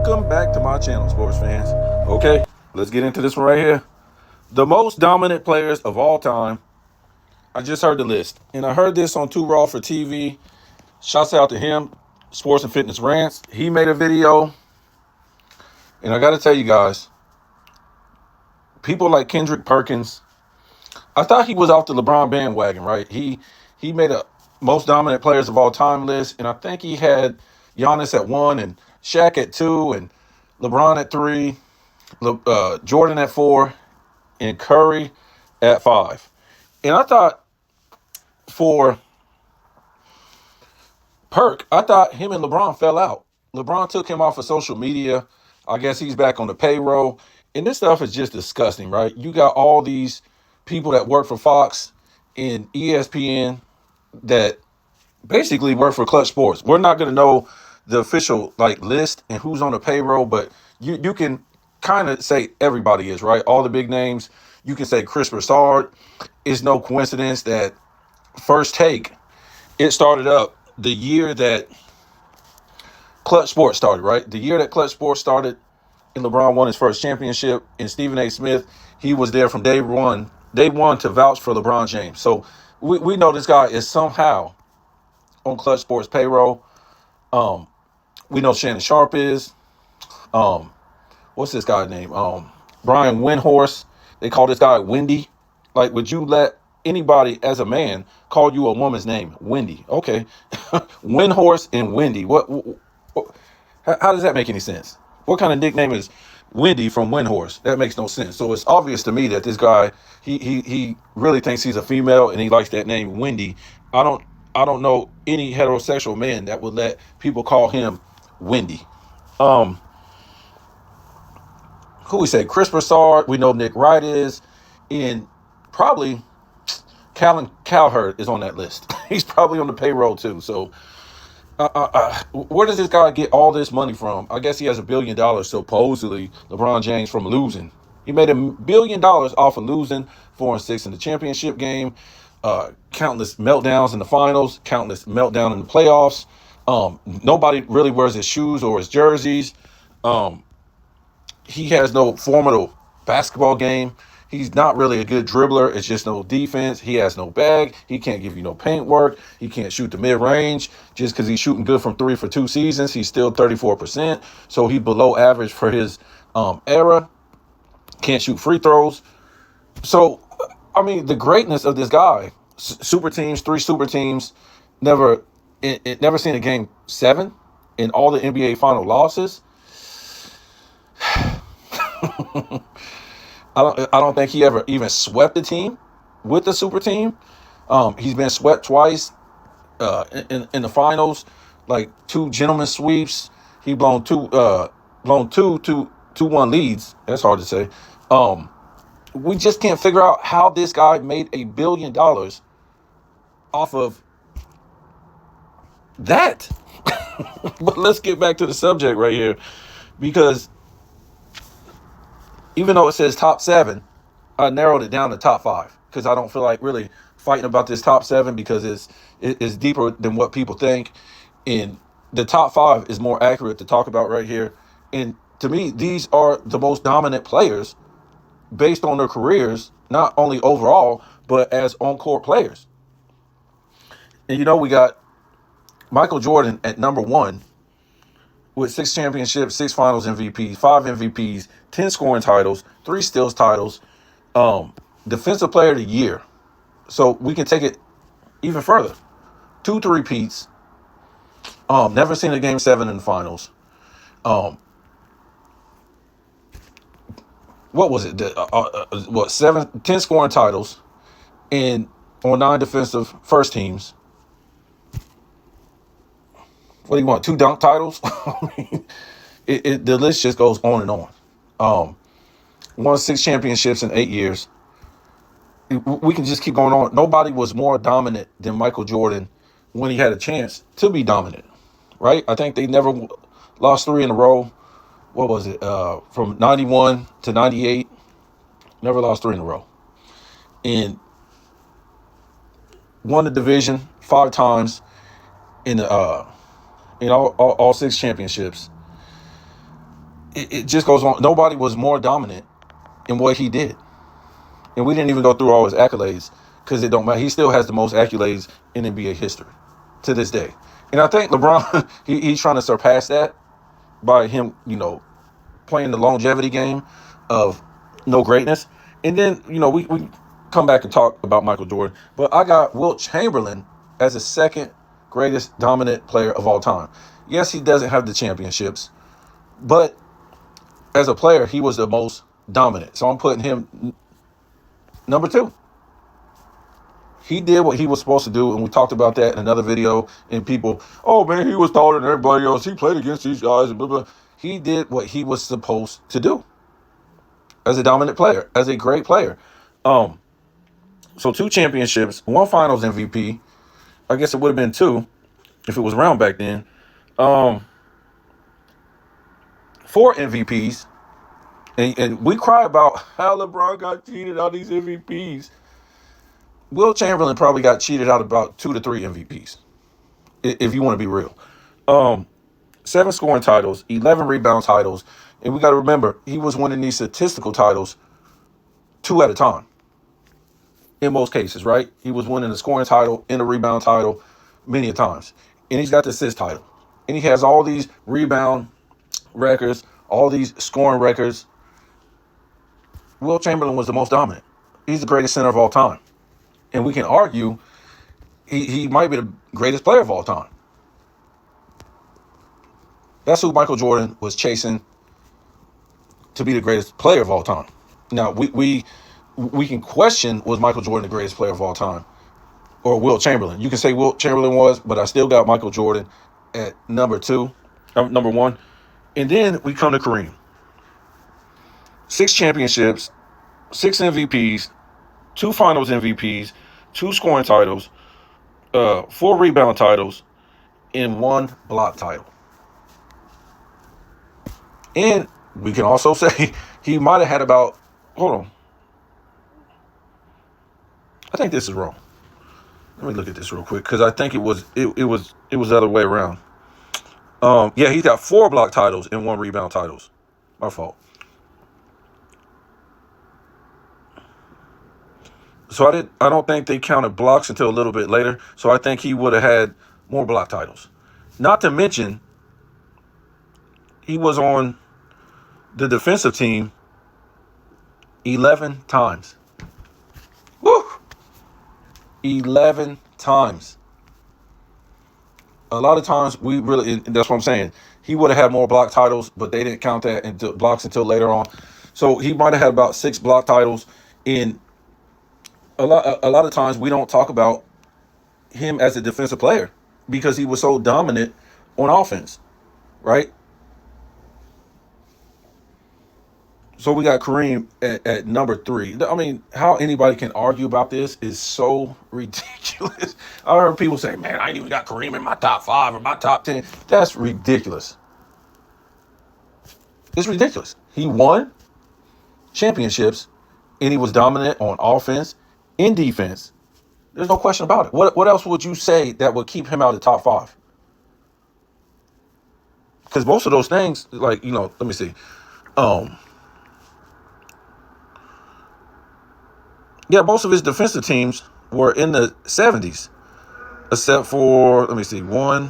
Welcome back to my channel, sports fans. Okay, let's get into this one right here. The most dominant players of all time. I just heard the list, and I heard this on Too Raw for TV. Shouts out to him, Sports and Fitness Rants. He made a video, and I got to tell you guys, people like Kendrick Perkins, I thought he was off the LeBron bandwagon, right? He made a most dominant players of all time list, and I think he had Giannis at 1 and Shaq at 2 and LeBron at 3, Jordan at 4, and Curry at 5. And I thought for Perk, I thought him and LeBron fell out. LeBron took him off of social media. I guess he's back on the payroll. And this stuff is just disgusting, right? You got all these people that work for Fox and ESPN that basically work for Clutch Sports. We're not going to know the official list and who's on the payroll, but you can kind of say everybody is, right? All the big names. You can say Chris Broussard. It's no coincidence that First Take, it started up the year that Clutch Sports started, right? The year that Clutch Sports started and LeBron won his first championship, and Stephen A. Smith, he was there from day one to vouch for LeBron James. So we know this guy is somehow on Clutch Sports payroll. We know Shannon Sharp is. What's this guy's name? Brian Windhorse. They call this guy Wendy. Like, would you let anybody as a man call you a woman's name? Wendy. Okay. Windhorse and Wendy. What how does that make any sense? What kind of nickname is Wendy from Windhorse? That makes no sense. So it's obvious to me that this guy, he really thinks he's a female and he likes that name Wendy. I don't know any heterosexual man that would let people call him Wendy. Who we say? Chris Broussard. We know Nick Wright is. And probably Calvin Cowherd is on that list. He's probably on the payroll too. So where does this guy get all this money from? I guess he has $1 billion, supposedly, LeBron James, from losing. He made $1 billion off of losing 4-6 in the championship game, countless meltdowns in the finals, countless meltdown in the playoffs. Nobody really wears his shoes or his jerseys. He has no formidable basketball game. He's not really a good dribbler. It's just no defense. He has no bag. He can't give you no paint work. He can't shoot the mid-range. Just because he's shooting good from 3 for 2 seasons, he's still 34%. So he's below average for his era. Can't shoot free throws. So, I mean, the greatness of this guy, super teams, 3 super teams, never seen a game 7 in all the NBA final losses. I don't think he ever even swept the team with the super team. He's been swept twice in the finals, like 2 gentlemen sweeps. He blown 2-1 leads. That's hard to say. We just can't figure out how this guy made $1 billion off of that. But let's get back to the subject right here, because even though it says top 7, I narrowed it down to top 5 because I don't feel like really fighting about this top 7 because it's deeper than what people think. And the top 5 is more accurate to talk about right here. And to me, these are the most dominant players based on their careers, not only overall, but as on-court players. And we got Michael Jordan at number 1 with 6 championships, 6 finals MVPs, 5 MVPs, 10 scoring titles, 3 steals titles, defensive player of the year. So we can take it even further. 2 three-peats. Never seen a game 7 in the finals. What was it? 10 scoring titles and on 9 defensive first teams. What do you want? 2 dunk titles? I mean, the list just goes on and on. Won 6 championships in 8 years. We can just keep going on. Nobody was more dominant than Michael Jordan when he had a chance to be dominant, right? I think they never lost 3 in a row. What was it? From 91 to 98, never lost 3 in a row. And won the division 5 times in all 6 championships. it just goes on. Nobody was more dominant in what he did. And we didn't even go through all his accolades because it don't matter. He still has the most accolades in NBA history to this day. And I think LeBron, he's trying to surpass that by him, playing the longevity game of no greatness. And then, we come back and talk about Michael Jordan. But I got Wilt Chamberlain as the second greatest dominant player of all time. Yes, he doesn't have the championships, but as a player, he was the most dominant. So I'm putting him number 2. He did what he was supposed to do, and we talked about that in another video. And people, oh man, he was taller than everybody else. He played against these guys, and blah, blah. He did what he was supposed to do as a dominant player, as a great player. So 2 championships, 1 Finals MVP. I guess it would have been 2 if it was around back then. 4 MVPs, and we cry about how LeBron got cheated out of these MVPs. Wilt Chamberlain probably got cheated out about 2 to 3 MVPs, if you want to be real. 7 scoring titles, 11 rebound titles, and we got to remember he was winning these statistical titles 2 at a time. In most cases, right? He was winning the scoring title and the rebound title many a times, and he's got the assist title, and he has all these rebound records, all these scoring records. Wilt Chamberlain was the most dominant. He's the greatest center of all time. And we can argue he might be the greatest player of all time. That's who Michael Jordan was chasing to be the greatest player of all time. Now, we can question, was Michael Jordan the greatest player of all time? Or Wilt Chamberlain? You can say Wilt Chamberlain was, but I still got Michael Jordan at number 1. And then we come to Kareem. 6 championships, 6 MVPs, 2 Finals MVPs, 2 scoring titles, 4 rebound titles, and 1 block title. And we can also say he might have had about, hold on, I think this is wrong. Let me look at this real quick because I think it was the other way around. Yeah, he's got 4 block titles and 1 rebound titles. My fault. So I don't think they counted blocks until a little bit later. So I think he would have had more block titles. Not to mention, he was on the defensive team 11 times. Woo! 11 times. A lot of times that's what I'm saying. He would have had more block titles, but they didn't count that into blocks until later on. So he might have had about 6 block titles. In a lot of times we don't talk about him as a defensive player because he was so dominant on offense, right? So we got Kareem at number 3. I mean, how anybody can argue about this is so ridiculous. I heard people say, man, I ain't even got Kareem in my top 5 or my top 10. That's ridiculous. It's ridiculous. He won championships, and he was dominant on offense and defense. There's no question about it. What else would you say that would keep him out of the top 5? Because most of those things, like, let me see. Yeah, most of his defensive teams were in the 70s, except for, let me see, 1,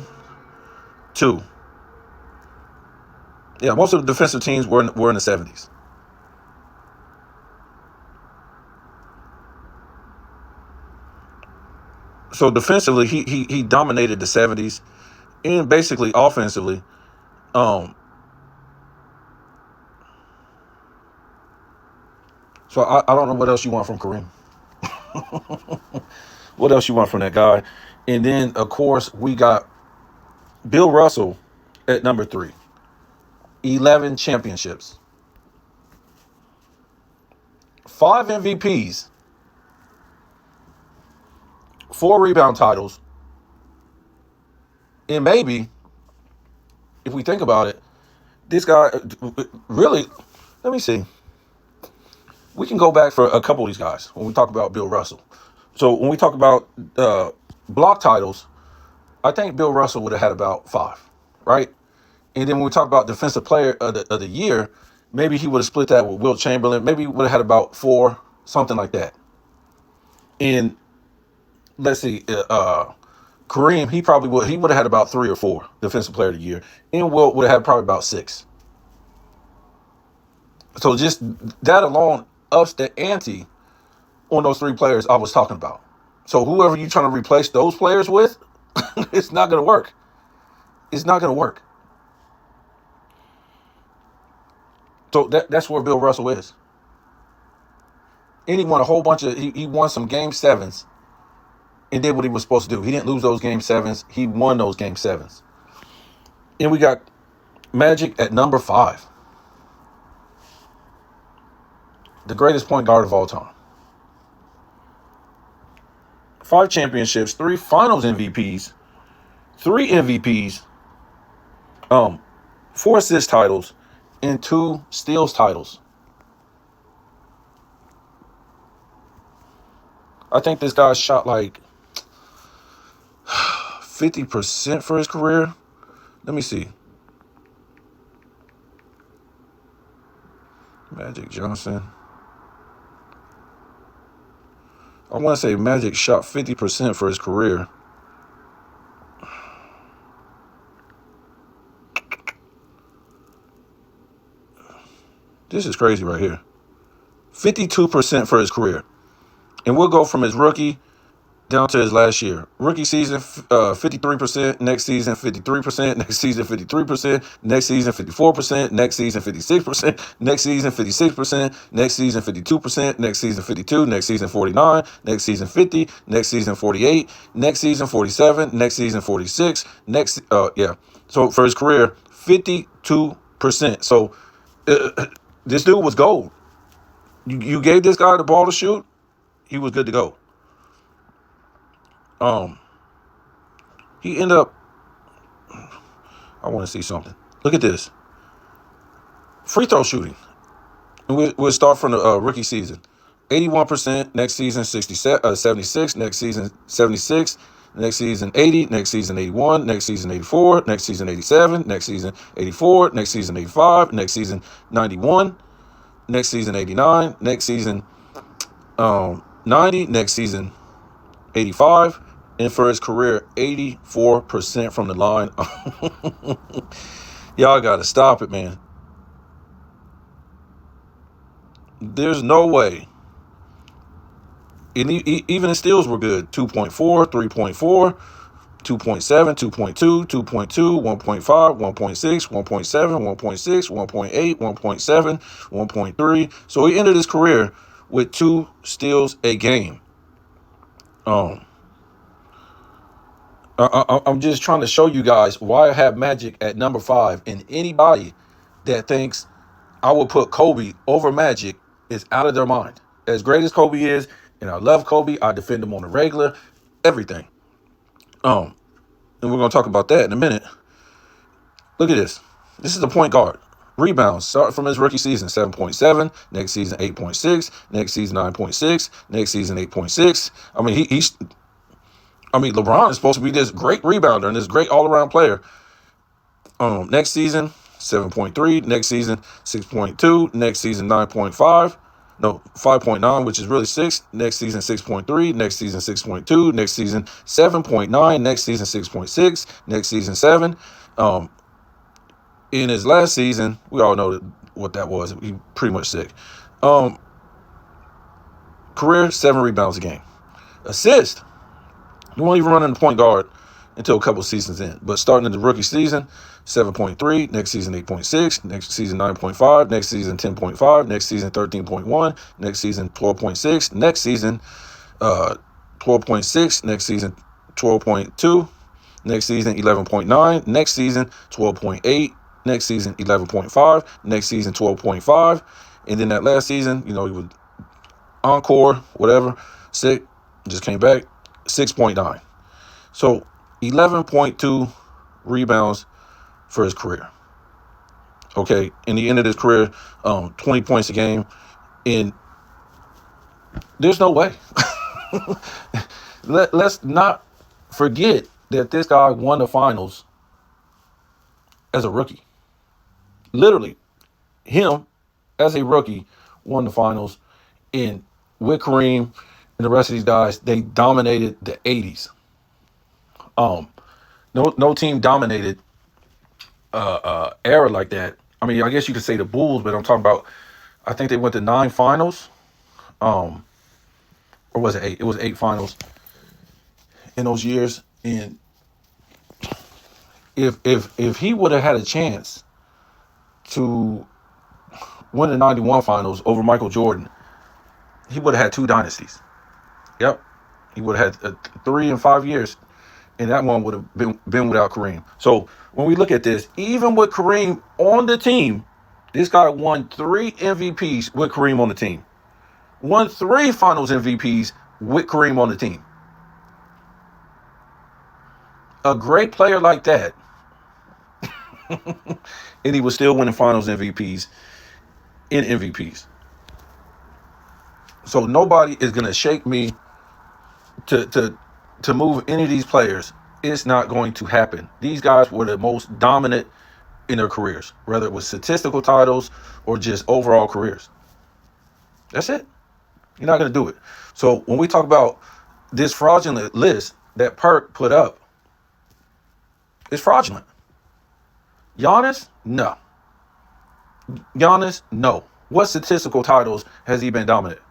2. Yeah, most of the defensive teams were in the 70s. So defensively, he dominated the 70s, and basically offensively, so I don't know what else you want from Kareem. What else you want from that guy? And then, of course, we got Bill Russell at number 3. 11 championships. 5 MVPs. 4 rebound titles. And maybe, if we think about it, this guy really, let me see. We can go back for a couple of these guys when we talk about Bill Russell. So when we talk about block titles, I think Bill Russell would have had about 5, right? And then when we talk about defensive player of the year, maybe he would have split that with Wilt Chamberlain. Maybe he would have had about 4, something like that. And let's see, Kareem, he would have had about 3 or 4 defensive player of the year. And Wilt would have had probably about 6. So just that alone ups the ante on those 3 players I was talking about. So whoever you're trying to replace those players with, it's not going to work. It's not going to work. So that's where Bill Russell is. And he won a whole bunch of, he won some game 7s and did what he was supposed to do. He didn't lose those game 7s. He won those game 7s. And we got Magic at number 5. The greatest point guard of all time. 5 championships, 3 finals MVPs, 3 MVPs, 4 assist titles, and 2 steals titles. I think this guy shot like 50% for his career. Let me see. Magic Johnson. I want to say Magic shot 50% for his career. This is crazy right here. 52% for his career. And we'll go from his rookie down to his last year. Rookie season, 53%. Next season, 53%. Next season, 53%. Next season, 54%. Next season, 56%. Next season, 56%. Next season, 52%. Next season, 52. Next season, 49. Next season, 50. Next season, 48. Next season, 47. Next season, 46. So for his career, 52%. So this dude was gold. You gave this guy the ball to shoot, he was good to go. He ended up, I want to see something. Look at this. Free throw shooting. And we'll start from the rookie season. 81%, next season 76, next season 76, next season 80, next season 81, next season 84, next season 87, next season 84, next season 85, next season 91, next season 89, next season 90, next season 85, and for his career, 84% from the line. Y'all got to stop it, man. There's no way. And even his steals were good. 2.4, 3.4, 2.7, 2.2, 2.2, 1.5, 1.6, 1.7, 1.6, 1.8, 1.7, 1.3. So he ended his career with 2 steals a game. I'm just trying to show you guys why I have Magic at number 5. And anybody that thinks I would put Kobe over Magic is out of their mind. As great as Kobe is, and I love Kobe, I defend him on the regular, everything. And we're going to talk about that in a minute. Look at this. This is the point guard. Rebounds start from his rookie season, 7.7. Next season, 8.6. Next season, 9.6. Next season, 8.6. I mean, LeBron is supposed to be this great rebounder and this great all-around player. Next season, 7.3. Next season, 6.2. Next season, 9.5. No, 5.9, which is really 6. Next season, 6.3. Next season, 6.2. Next season, 7.9. Next season, 6.6. Next season, 7. In his last season, we all know what that was. He pretty much sick. Career, 7 rebounds a game. Assist. He won't even run in the point guard until a couple seasons in. But starting in the rookie season, 7.3. Next season, 8.6. Next season, 9.5. Next season, 10.5. Next season, 13.1. Next season, 12.6. Next season, 12.6. Next season, 12.2. Next season, 11.9. Next season, 12.8. Next season, 11.5. Next season, 12.5. And then that last season, he was encore, whatever, sick, just came back, 6.9. So 11.2 rebounds for his career. Okay, in the end of his career, 20 points a game. And there's no way. Let's not forget that this guy won the finals as a rookie. Literally, him as a rookie won the finals. And with Kareem and the rest of these guys, they dominated the 80s. Um, no team dominated era like that. I mean, I guess you could say the Bulls, but I'm talking about. I think they went to 9 finals, um, or was it 8? It was 8 finals in those years. And if he would have had a chance to win the 91 finals over Michael Jordan, he would have had 2 dynasties. Yep, he would have had 3 and 5 years, and that one would have been without Kareem. So when we look at this, even with Kareem on the team, this guy won 3 MVPs with Kareem on the team. Won 3 Finals MVPs with Kareem on the team. A great player like that, and he was still winning Finals MVPs in MVPs. So nobody is gonna shake me to move any of these players. It's not going to happen. These guys were the most dominant in their careers, whether it was statistical titles or just overall careers. That's it. You're not going to do it. So when we talk about this fraudulent list that Perk put up, it's fraudulent. Giannis, no. Giannis, no. What statistical titles has he been dominant?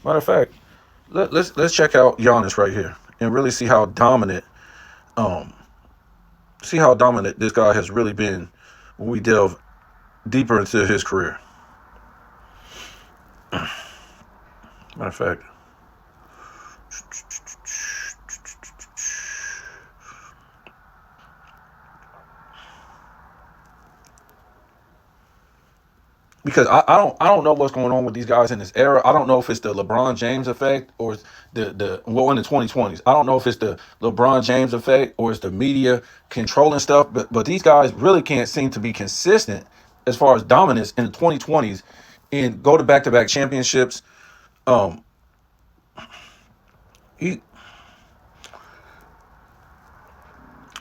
Matter of fact, let's check out Giannis right here and really see how dominant um this guy has really been when we delve deeper into his career. Matter of fact, because I don't know what's going on with these guys in this era. I don't know if it's the LeBron James effect or the well in the 2020s. I don't know if it's the LeBron James effect or it's the media controlling stuff. But these guys really can't seem to be consistent as far as dominance in the 2020s and go to back-to-back championships. Um, he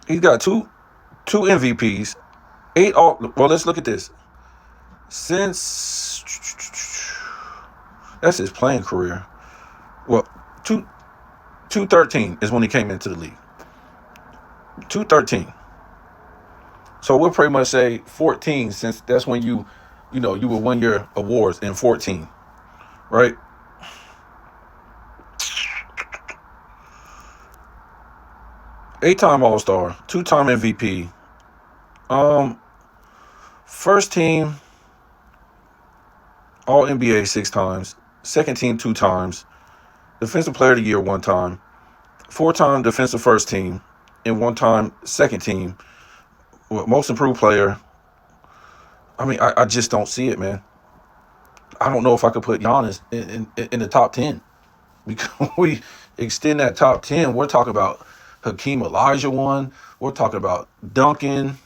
he's got two MVPs, 8 all. Well, let's look at this. Since that's his playing career. Well, two 213 is when he came into the league. 213. So we'll pretty much say 14, since that's when you will win your awards in 14, right? 8-time All-Star, 2-time MVP. First team All NBA 6 times, second team 2 times, Defensive Player of the Year 1 time, 4-time Defensive First Team, and 1 time Second Team. Most Improved Player. I mean, I just don't see it, man. I don't know if I could put Giannis in the top 10. Because we extend that top 10, we're talking about Hakeem Olajuwon. We're talking about Duncan.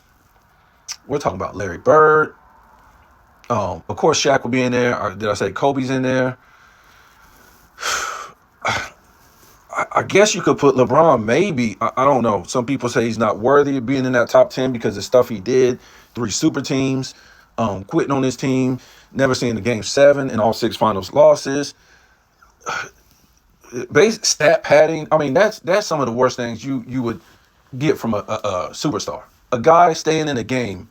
We're talking about Larry Bird. Of course, Shaq will be in there. Or did I say Kobe's in there? I guess you could put LeBron, maybe. I don't know. Some people say he's not worthy of being in that top 10 because of stuff he did. 3 super teams, quitting on his team, never seeing the game 7 and all 6 finals losses. Base stat padding. I mean, that's some of the worst things you would get from a superstar. A guy staying in a game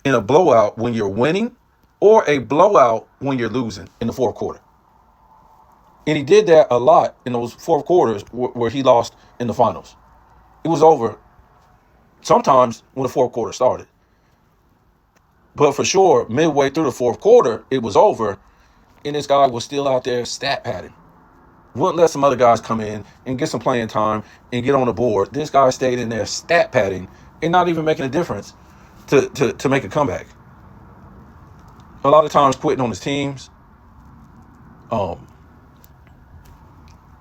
in a blowout when you're winning, or a blowout when you're losing in the fourth quarter. And he did that a lot in those fourth quarters where he lost in the finals. It was over sometimes when the fourth quarter started. But for sure, midway through the fourth quarter, it was over, and this guy was still out there stat padding. Wouldn't let some other guys come in and get some playing time and get on the board. This guy stayed in there stat padding and not even making a difference to make a comeback. A lot of times quitting on his teams,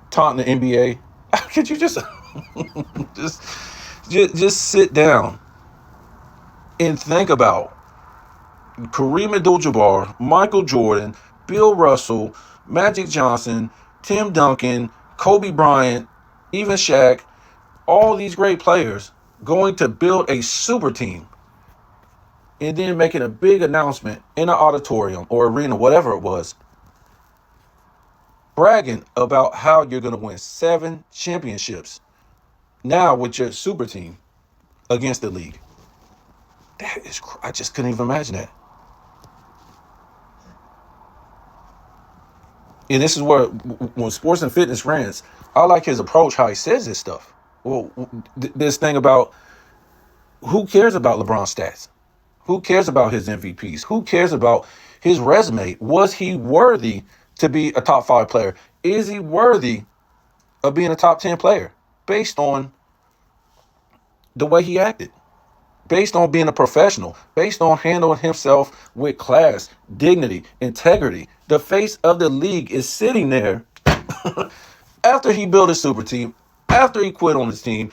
taunting the NBA. Could you just just sit down and think about Kareem Abdul-Jabbar, Michael Jordan, Bill Russell, Magic Johnson, Tim Duncan, Kobe Bryant, even Shaq, all these great players going to build a super team and then making a big announcement in an auditorium or arena, whatever it was, bragging about how you're going to win 7 championships now with your super team against the league. That is, I just couldn't even imagine that. And this is where, when Sports and Fitness rants, I like his approach, how he says this stuff. Well, this thing about who cares about LeBron's stats? Who cares about his MVPs? Who cares about his resume? Was he worthy to be a top 5 player? Is he worthy of being a top 10 player based on the way he acted? Based on being a professional, based on handling himself with class, dignity, integrity. The face of the league is sitting there after he built a super team, after he quit on his team,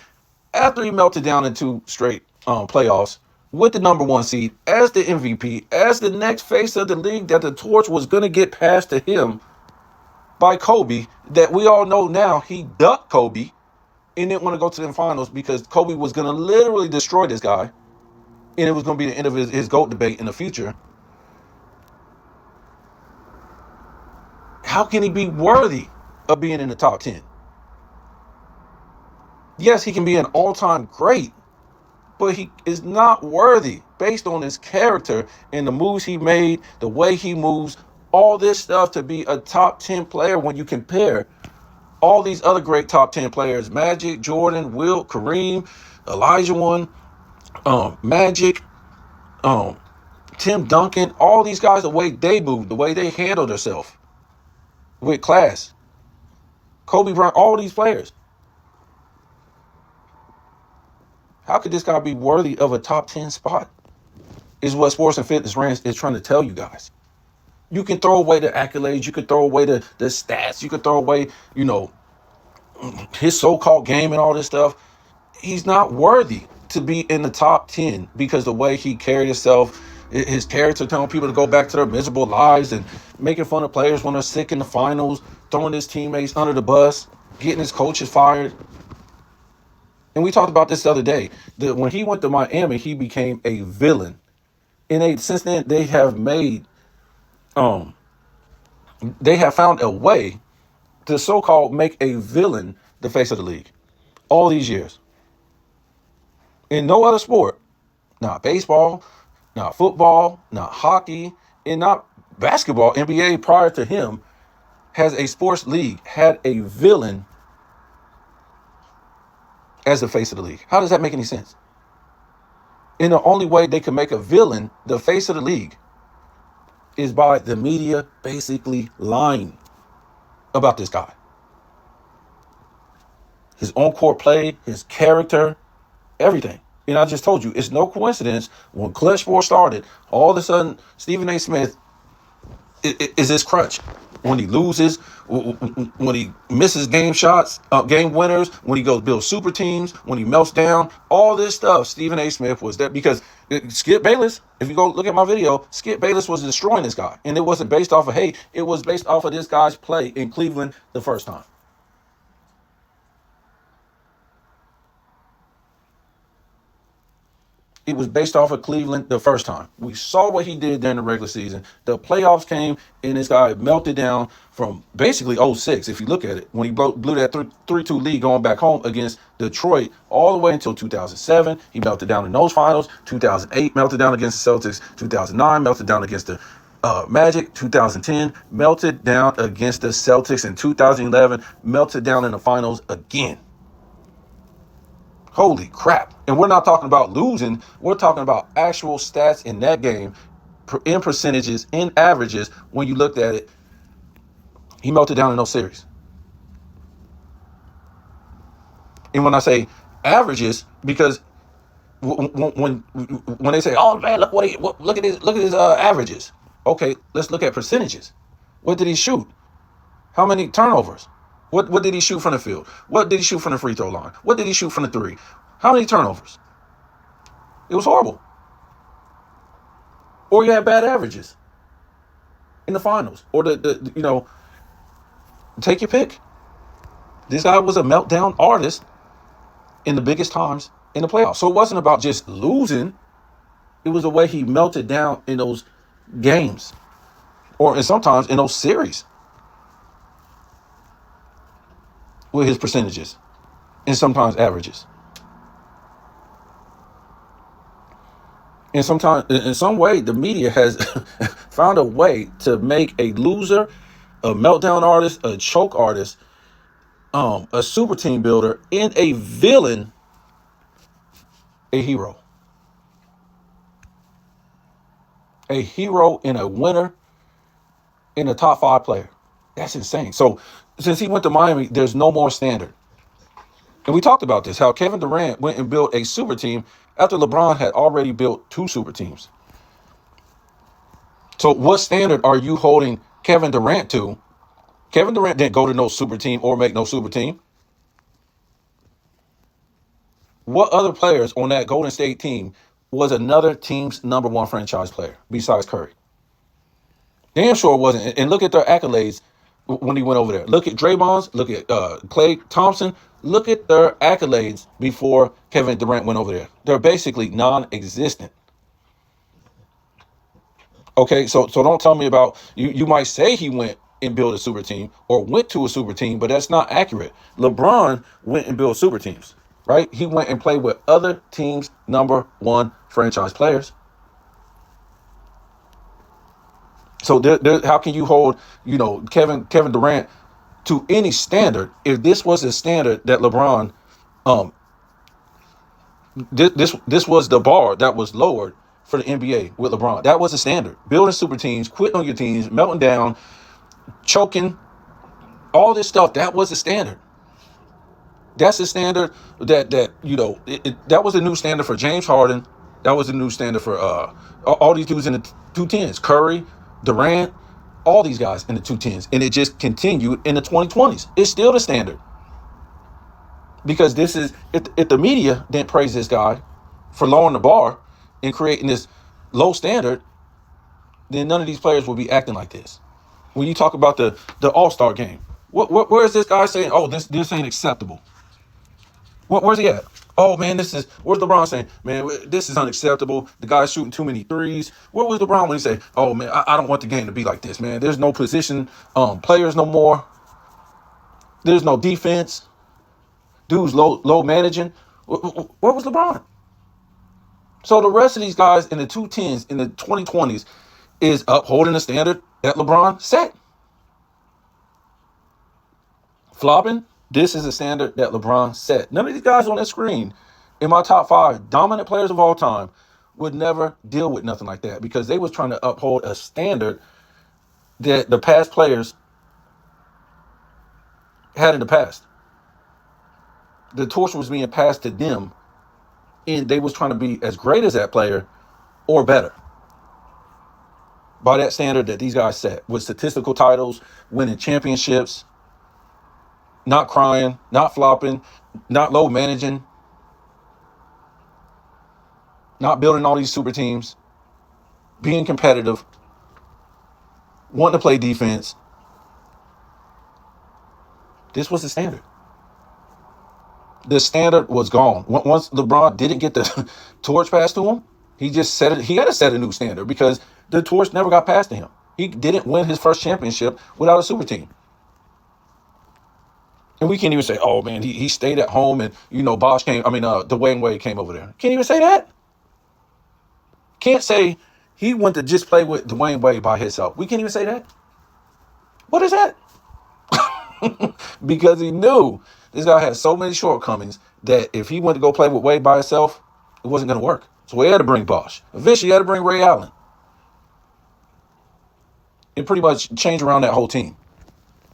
after he melted down in 2 straight playoffs with the number 1 seed as the MVP, as the next face of the league, that the torch was going to get passed to him by Kobe, that we all know now he ducked Kobe and didn't want to go to the finals because Kobe was going to literally destroy this guy. And it was going to be the end of his GOAT debate in the future. How can he be worthy of being in the top 10? Yes, he can be an all-time great, but he is not worthy based on his character and the moves he made, the way he moves, all this stuff, to be a top 10 player when you compare all these other great top 10 players: Magic, Jordan, Wilt, Kareem, Elijah Magic, Tim Duncan, all these guys, the way they moved, the way they handled themselves with class. Kobe Bryant, all these players. How could this guy be worthy of a top 10 spot? Is what Sports and Fitness Rants is trying to tell you guys. You can throw away the accolades, you can throw away the stats, you can throw away, his so-called game and all this stuff. He's not worthy to be in the top 10 because the way he carried himself, his character, telling people to go back to their miserable lives and making fun of players when they're sick in the finals, throwing his teammates under the bus, getting his coaches fired. And we talked about this the other day, that when he went to Miami, he became a villain. And since then, they have found a way to so-called make a villain the face of the league all these years. In no other sport, not baseball, not football, not hockey, and not basketball, NBA prior to him, has a sports league had a villain as the face of the league. How does that make any sense? And the only way they can make a villain the face of the league is by the media basically lying about this guy. His on-court play, his character, everything. And I just told you, it's no coincidence when Clutch Sports started, all of a sudden, Stephen A. Smith is his crutch. When he loses, when he misses game shots, game winners, when he goes build super teams, when he melts down, all this stuff, Stephen A. Smith was there because Skip Bayless, if you go look at my video, Skip Bayless was destroying this guy. And it wasn't based off of hate. It was based off of this guy's play in Cleveland the first time. It was based off of Cleveland the first time. We saw what he did during the regular season. The playoffs came, and this guy melted down from basically 06, if you look at it, when he blew that 3-2 lead going back home against Detroit all the way until 2007. He melted down in those finals. 2008, melted down against the Celtics. 2009, melted down against the Magic. 2010, melted down against the Celtics. In 2011, melted down in the finals again. Holy crap. And we're not talking about losing. We're talking about actual stats in that game, in percentages, in averages. When you looked at it, he melted down in those series. And when I say averages, because when they say, "Oh man, look at his averages." Okay, let's look at percentages. What did he shoot? How many turnovers? What did he shoot from the field? What did he shoot from the free throw line? What did he shoot from the three? How many turnovers? It was horrible. Or you had bad averages in the finals. Or take your pick. This guy was a meltdown artist in the biggest times in the playoffs. So it wasn't about just losing. It was the way he melted down in those games, or sometimes in those series with his percentages and sometimes averages. And sometimes, in some way, the media has found a way to make a loser, a meltdown artist, a choke artist, a super team builder, and a villain, a hero. A hero and a winner and a top 5 player. That's insane. So since he went to Miami, there's no more standard. And we talked about this, how Kevin Durant went and built a super team after LeBron had already built 2 super teams. So what standard are you holding Kevin Durant to? Kevin Durant didn't go to no super team or make no super team. What other players on that Golden State team was another team's number 1 franchise player besides Curry? Damn sure wasn't. And look at their accolades when he went over there. Look at Draymond's. Look at Klay Thompson. Look at their accolades before Kevin Durant went over there. They're basically non-existent. Okay, so don't tell me about you. You might say he went and built a super team or went to a super team, but that's not accurate. LeBron went and built super teams, right? He went and played with other teams' number 1 franchise players. So how can you hold, Kevin Durant to any standard if this was a standard that LeBron, this was the bar that was lowered for the NBA with LeBron. That was the standard. Building super teams, quitting on your teams, melting down, choking, all this stuff. That was the standard. That's the standard that that was the new standard for James Harden. That was the new standard for all these dudes in the 210s. Curry, Durant, all these guys in the 210s. And it just continued in the 2020s. It's still the standard. Because this is, if the media didn't praise this guy for lowering the bar and creating this low standard, then none of these players will be acting like this. When you talk about the All-Star game, where is this guy saying, oh, this ain't acceptable? Where's he at? Oh, man, where's LeBron saying, man, this is unacceptable. The guy's shooting too many threes. Where was LeBron when he said, oh, man, I don't want the game to be like this, man. There's no position players no more. There's no defense. Dudes low managing. Where was LeBron? So the rest of these guys in the 210s, in the 2020s, is upholding the standard that LeBron set. Flopping. This is a standard that LeBron set. None of these guys on that screen in my top 5 dominant players of all time would never deal with nothing like that because they was trying to uphold a standard that the past players had in the past. The torch was being passed to them, and they was trying to be as great as that player or better by that standard that these guys set with statistical titles, winning championships, not crying, not flopping, not low managing, not building all these super teams, being competitive, wanting to play defense. This was the standard. The standard was gone. Once LeBron didn't get the torch passed to him, he just said it. He had to set a new standard because the torch never got passed to him. He didn't win his first championship without a super team. And we can't even say, oh, man, he stayed at home and, Dwayne Wade came over there. Can't even say that. Can't say he went to just play with Dwayne Wade by himself. We can't even say that. What is that? Because he knew this guy had so many shortcomings that if he went to go play with Wade by himself, it wasn't going to work. So he had to bring Bosh. Eventually, he had to bring Ray Allen. And pretty much change around that whole team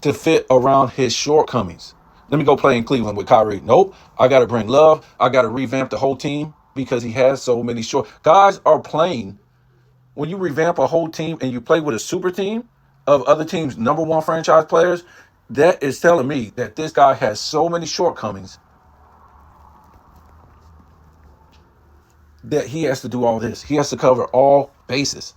to fit around his shortcomings. Let me go play in Cleveland with Kyrie. Nope. I got to bring Love. I got to revamp the whole team because he has so many guys are playing. When you revamp a whole team and you play with a super team of other teams' number 1 franchise players, that is telling me that this guy has so many shortcomings that he has to do all this. He has to cover all bases.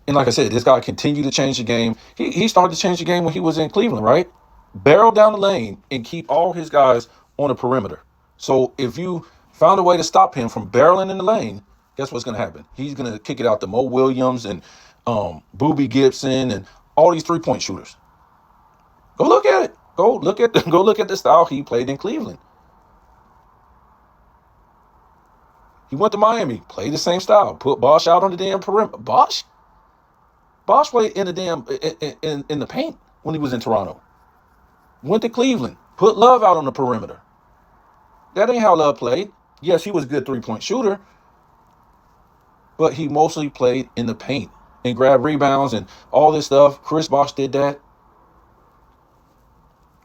And like I said, this guy continued to change the game. He started to change the game when he was in Cleveland, right? Barrel down the lane and keep all his guys on the perimeter. So if you found a way to stop him from barreling in the lane, guess what's going to happen? He's going to kick it out to Mo Williams and Boobie Gibson and all these three-point shooters. Go look at it. Go look at the style he played in Cleveland. He went to Miami, played the same style, put Bosh out on the damn perimeter. Bosh played in the damn in the paint when he was in Toronto. Went to Cleveland, put Love out on the perimeter. That ain't how Love played. Yes, he was a good three-point shooter, but he mostly played in the paint and grabbed rebounds and all this stuff. Chris Bosh did that.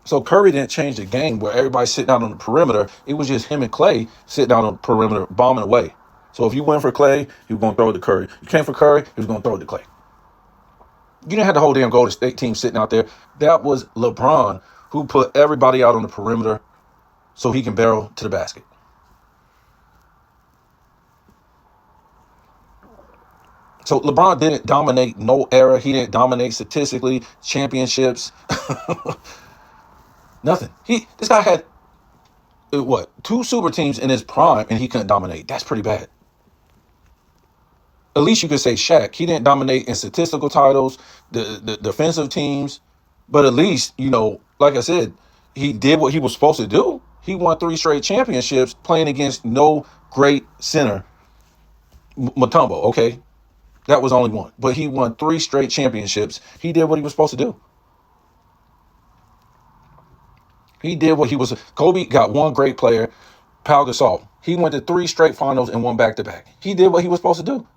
So Curry didn't change the game where everybody's sitting out on the perimeter. It was just him and Clay sitting out on the perimeter, bombing away. So if you went for Clay, he was going to throw it to Curry. You came for Curry, he was going to throw it to Clay. You didn't have the whole damn Golden State team sitting out there. That was LeBron who put everybody out on the perimeter so he can barrel to the basket. So LeBron didn't dominate no era. He didn't dominate statistically, championships, nothing. This guy had, two super teams in his prime and he couldn't dominate. That's pretty bad. At least you could say Shaq. He didn't dominate in statistical titles, the defensive teams, but at least, like I said, he did what he was supposed to do. He won 3 straight championships playing against no great center. Mutombo, okay? That was only one. But he won 3 straight championships. He did what he was supposed to do. He did what he was. Kobe got one great player, Pau Gasol. He went to 3 straight finals and won back-to-back. He did what he was supposed to do.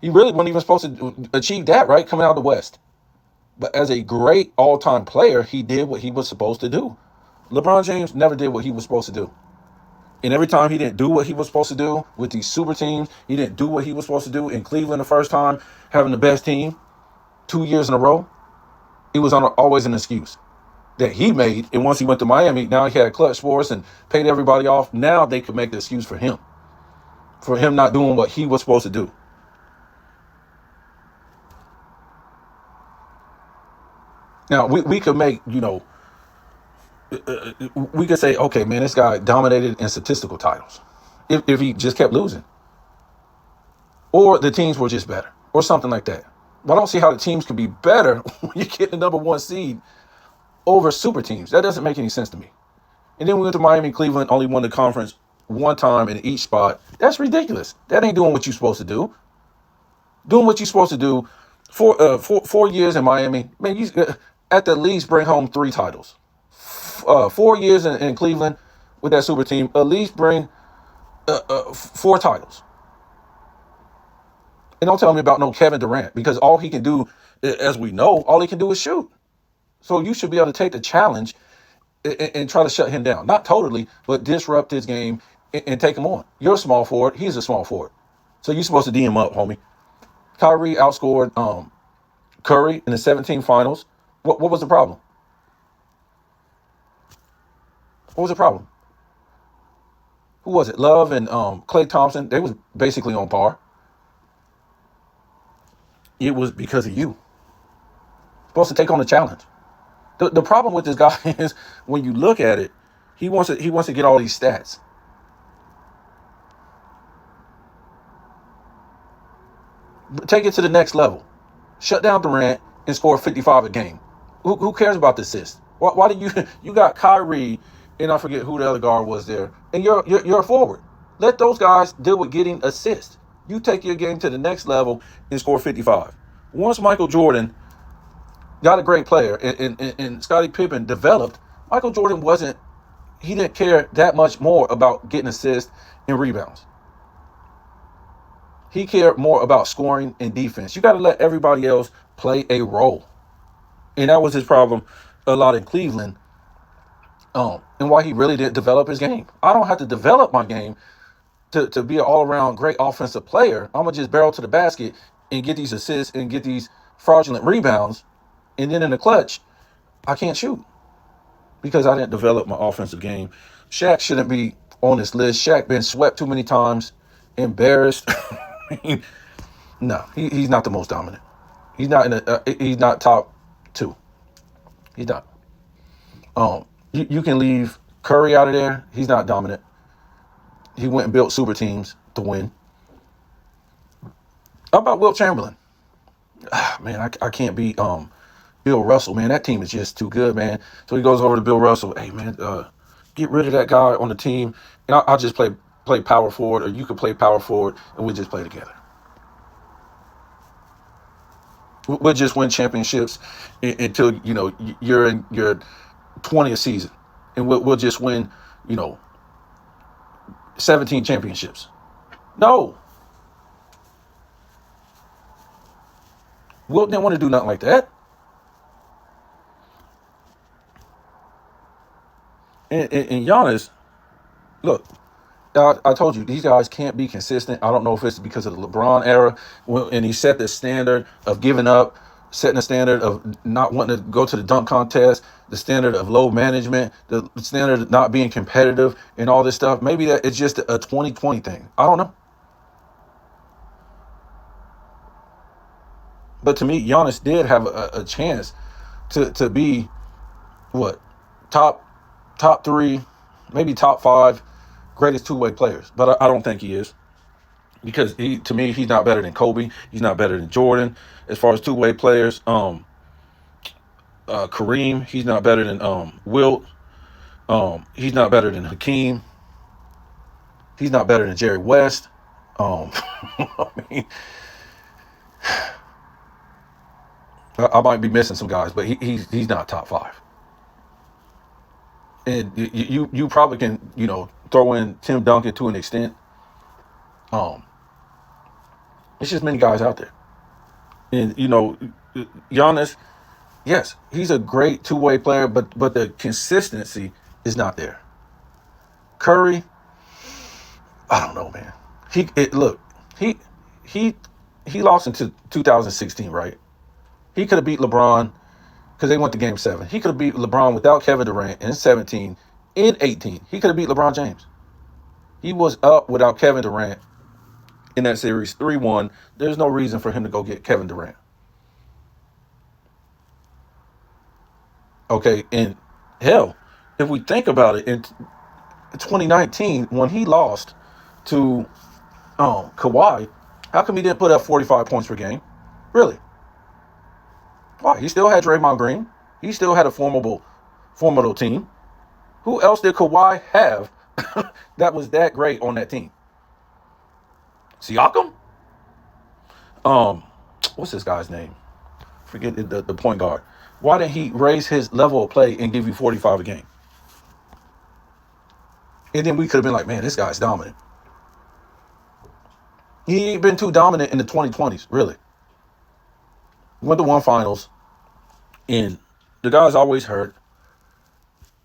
He really wasn't even supposed to achieve that, right, coming out of the West. But as a great all-time player, he did what he was supposed to do. LeBron James never did what he was supposed to do. And every time he didn't do what he was supposed to do with these super teams, he didn't do what he was supposed to do in Cleveland the first time, having the best team 2 years in a row, it was always an excuse that he made. And once he went to Miami, now he had clutch sports and paid everybody off. Now they could make the excuse for him not doing what he was supposed to do. Now, we could make, we could say, okay, man, this guy dominated in statistical titles if he just kept losing. Or the teams were just better or something like that. But I don't see how the teams can be better when you get the number 1 seed over super teams. That doesn't make any sense to me. And then we went to Miami, Cleveland, only won the conference one time in each spot. That's ridiculous. That ain't doing what you're supposed to do. Doing what you're supposed to do for 4 years in Miami, man, you at the least bring home 3 titles. 4 years in Cleveland with that super team, at least bring 4 titles. And don't tell me about no Kevin Durant, because all he can do, as we know, all he can do is shoot. So you should be able to take the challenge and try to shut him down. Not totally, but disrupt his game and take him on. You're a small forward. He's a small forward. So you're supposed to D him up, homie. Kyrie outscored Curry in the 17 finals. What was the problem? What was the problem? Who was it? Love and Klay Thompson. They was basically on par. It was because of you. Supposed to take on the challenge. The problem with this guy is when you look at it, he wants to get all these stats. Take it to the next level. Shut down Durant and score 55 a game. Who cares about the assist? Why do you got Kyrie and I forget who the other guard was there, and you're a forward. Let those guys deal with getting assists. You take your game to the next level and score 55. Once Michael Jordan got a great player and Scottie Pippen developed, Michael Jordan he didn't care that much more about getting assists and rebounds. He cared more about scoring and defense. You got to let everybody else play a role. And that was his problem a lot in Cleveland, and why he really didn't develop his game. I don't have to develop my game to be an all-around great offensive player. I'm going to just barrel to the basket and get these assists and get these fraudulent rebounds. And then in the clutch, I can't shoot because I didn't develop my offensive game. Shaq shouldn't be on this list. Shaq been swept too many times, embarrassed. No, he's not the most dominant. He's not top 2. He's not. You can leave Curry out of there. He's not dominant. he went and built super teams to win. How about Wilt Chamberlain? Man, I can't beat Bill Russell, man. That team is just too good, man. So he goes over to Bill Russell. Hey, man, get rid of that guy on the team, and I'll just play power forward, or you can play power forward, and we just play together. We'll just win championships until you're in your 20th season, and we'll just win 17 championships. No, Wilt didn't want to do nothing like that. And Giannis, look, I told you these guys can't be consistent. I don't know if it's because of the LeBron era, and he set the standard of giving up, setting the standard of not wanting to go to the dunk contest, the standard of low management, the standard of not being competitive, and all this stuff. Maybe that it's just a 2020 thing. I don't know. But to me, Giannis did have a chance to be what top three, maybe top five greatest two-way players. But I don't think he is, because to me he's not better than Kobe. He's not better than Jordan as far as two-way players. Kareem, he's not better than Wilt. He's not better than Hakeem. He's not better than Jerry West. I mean, I might be missing some guys, but he's not top five. And you probably can throw in Tim Duncan to an extent. It's just many guys out there, and Giannis. Yes, he's a great two-way player, but the consistency is not there. Curry, I don't know, man. Look, he he lost in 2016, right? He could have beat LeBron because they went to Game 7. He could have beat LeBron without Kevin Durant in 17, in 18. He could have beat LeBron James. He was up without Kevin Durant in that series 3-1. There's no reason for him to go get Kevin Durant. Okay, and hell, if we think about it, in 2019, when he lost to Kawhi, how come he didn't put up 45 points per game? Really? Why? He still had Draymond Green. He still had a formidable team. Who else did Kawhi have that was that great on that team? Siakam? What's this guy's name? Forget the point guard. Why didn't he raise his level of play and give you 45 a game? And then we could have been like, man, this guy's dominant. He ain't been too dominant in the 2020s, really. Went to one finals, and the guy's always hurt.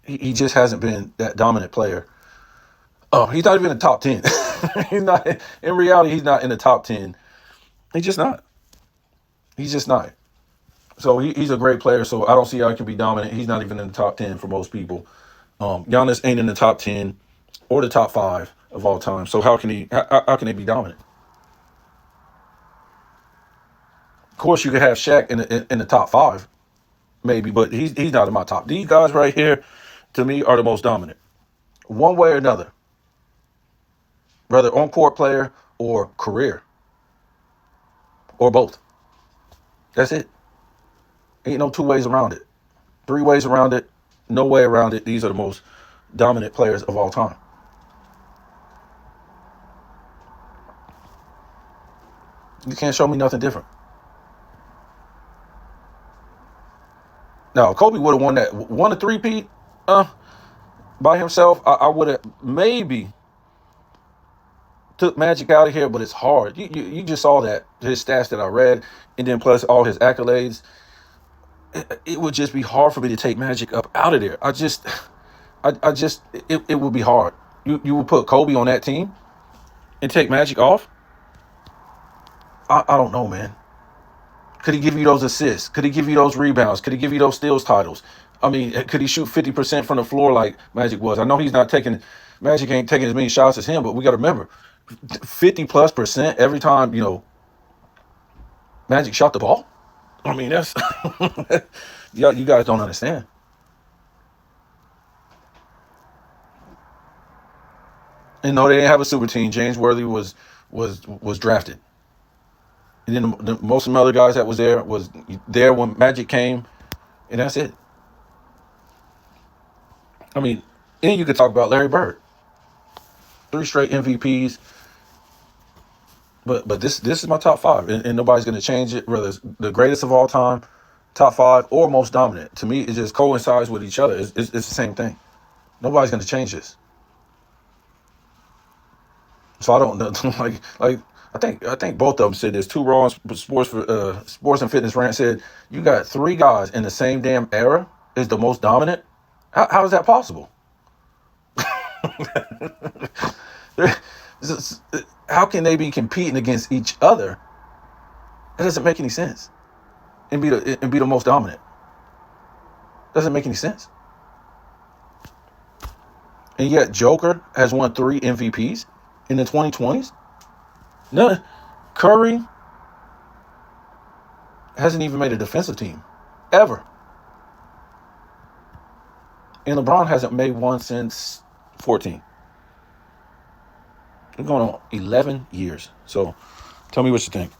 He just hasn't been that dominant player. He's not even in the top 10. He's not. In reality, he's not in the top 10. He's just not. He's just not. So he's a great player. So I don't see how he can be dominant. He's not even in the top 10 for most people. Giannis ain't in the top 10 or the top 5 of all time. So how can he be dominant? Of course, you could have Shaq in the top 5, maybe, but he's not in my top. These guys right here, to me, are the most dominant, one way or another, whether on-court player or career, or both. That's it. Ain't no 2 ways around it. 3 ways around it. No way around it. These are the most dominant players of all time. You can't show me nothing different. Now, Kobe would have won a three-peat by himself. I would have maybe took Magic out of here, but it's hard. You just saw that, his stats that I read, and then plus all his accolades. It would just be hard for me to take Magic up out of there. It would be hard. You would put Kobe on that team and take Magic off? I don't know, man. Could he give you those assists? Could he give you those rebounds? Could he give you those steals titles? I mean, could he shoot 50% from the floor like Magic was? I know Magic ain't taking as many shots as him, but we got to remember, 50+% every time, Magic shot the ball. I mean, that's, you guys don't understand. And no, they didn't have a super team. James Worthy was drafted. And then most of the other guys that was there when Magic came, and that's it. I mean, and you could talk about Larry Bird, 3 straight MVPs. But this is my top five, and nobody's going to change it. Whether it's the greatest of all time, top five, or most dominant. To me, it just coincides with each other. It's the same thing. Nobody's going to change this. So I don't know. like I think both of them said this. Two Raw Sports and Fitness Rant said you got 3 guys in the same damn era is the most dominant. How is that possible? How can they be competing against each other? That doesn't make any sense. And be the most dominant. Doesn't make any sense. And yet Joker has won 3 MVPs in the 2020s. None. Curry hasn't even made a defensive team ever. And LeBron hasn't made one since 14. We're going on 11 years. So tell me what you think.